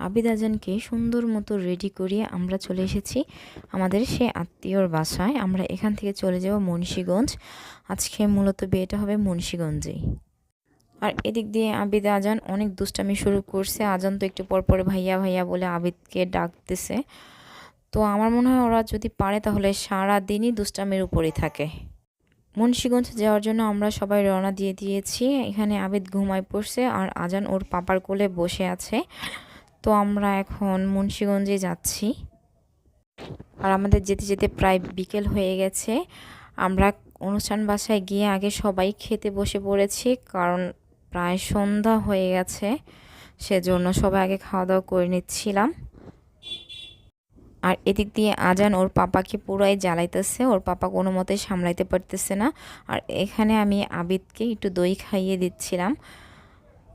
আবিদ আজানকে সুন্দর মতো রেডি করিয়ে আমরা চলে এসেছি আমাদের সে আত্মীয়র বাসায়। আমরা এখান থেকে চলে যাব মুন্সিগঞ্জ। আজকে মূলত বিয়েটা হবে মুন্সিগঞ্জেই। আর এদিক দিয়ে আবিদ আজান অনেক দুষ্টামি শুরু করছে। আজান তো একটু পর পরে ভাইয়া ভাইয়া বলে আবিদকে ডাকতেছে। তো আমার মনে হয় ওরা যদি পারে তাহলে সারা দিনই দুষ্টামির উপরেই থাকে। মুন্সিগঞ্জ যাওয়ার জন্য আমরা সবাই রওনা দিয়ে দিয়েছি। এখানে আবিদ ঘুমায় পড়ছে আর আজান ওর পাপার কোলে বসে আছে। তো আমরা এখন মুন্সিগঞ্জে যাচ্ছি। আর আমাদের যেতে যেতে প্রায় বিকেল হয়ে গেছে। আমরা অনুষ্ঠান বাসায় গিয়ে আগে সবাই খেতে বসে পড়েছি, কারণ প্রায় সন্ধ্যা হয়ে গেছে, সেজন্য সবাই আগে খাওয়া দাওয়া করে নিচ্ছিলাম। আর এদিক দিয়ে আজান ওর পাপাকে পুরাই জ্বালাইতেছে, ওর পাপা কোনো মতে সামলাইতে পারতেছে না। আর এখানে আমি আবিদকে একটু দই খাইয়ে দিচ্ছিলাম।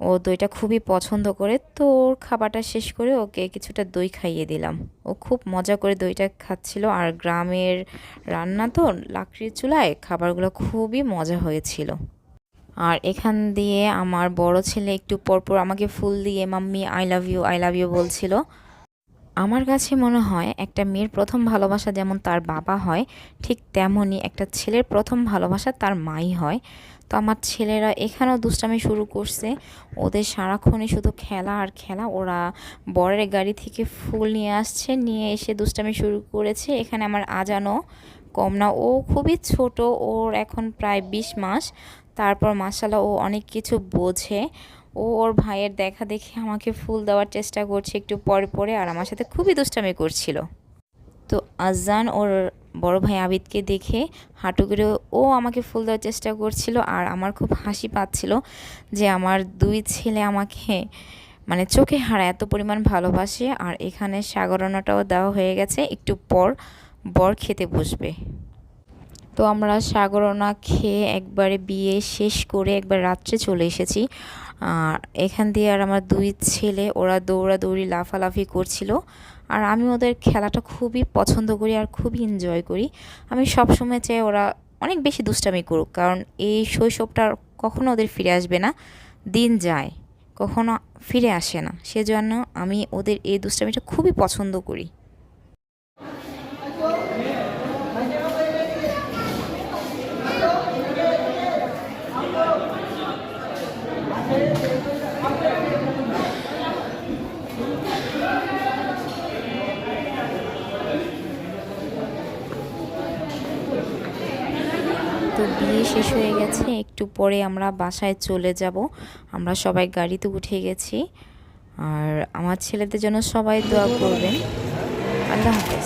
ও দইটা খুবই পছন্দ করে, তো ওর খাবারটা শেষ করে ওকে কিছুটা দই খাইয়ে দিলাম। ও খুব মজা করে দইটা খাচ্ছিল। আর গ্রামের রান্না তো, লাকড়ির চুলায় খাবারগুলো খুবই মজা হয়েছিল। আর এখান দিয়ে আমার বড় ছেলে একটু পরপর আমাকে ফুল দিয়ে মাম্মি আই লাভ ইউ বলছিল। আমার কাছে মনে হয় একটা মেয়ের প্রথম ভালোবাসা যেমন তার বাবা হয়, ঠিক তেমনই একটা ছেলের প্রথম ভালোবাসা তার মাই হয়। তো আমার ছেলেরা এখানেও দুষ্টামি শুরু করছে। ওদের সারাক্ষণই শুধু খেলা আর খেলা। ওরা বরের গাড়ি থেকে ফুল নিয়ে আসছে, নিয়ে এসে দুষ্টামি শুরু করেছে। এখানে আমার আজানও কম না, ও খুবই ছোট, ওর এখন প্রায় 20 মাস। তারপর মাশাআল্লাহ ও অনেক কিছু বোঝে। ও ওর ভাইয়ের দেখা দেখে আমাকে ফুল দেওয়ার চেষ্টা করছে একটু পরে পরে, আর আমার সাথে খুবই দুষ্টামি করছিল। তো আজান ওর বড় ভাই আবিদকে দেখে হাঁটু করে ও আমাকে ফুল দেওয়ার চেষ্টা করছিল। আর আমার খুব হাসি পাচ্ছিল যে আমার দুই ছেলে আমাকে মানে চোখে হারা এত পরিমাণ ভালোবাসে। আর এখানে সাগরনাটাও দেওয়া হয়ে গেছে, একটু পর বর খেতে বসবে। তো আমরা সাগরনা খেয়ে একবারে বিয়ে শেষ করে একবার রাত্রে চলে এসেছি। আর এখান দিয়ে আর আমার দুই ছেলে ওরা দৌড়াদৌড়ি লাফালাফি করছিল। আর আমি ওদের খেলাটা খুবই পছন্দ করি আর খুবই এনজয় করি। আমি সবসময় চাই ওরা অনেক বেশি দুষ্টামি করুক, কারণ এই শৈশবটা কখনো ওদের ফিরে আসবে না। দিন যায়, কখনো ফিরে আসে না, সেজন্য আমি ওদের এই দুষ্টামিটা খুবই পছন্দ করি। তো বিয়ে শেষ হয়ে গেছে, একটু পরে আমরা বাসায় চলে যাব। আমরা সবাই গাড়িতে উঠে গেছি। আর আমার ছেলেদের জন্য সবাই দোয়া করবেন। আল্লাহ হাফেজ।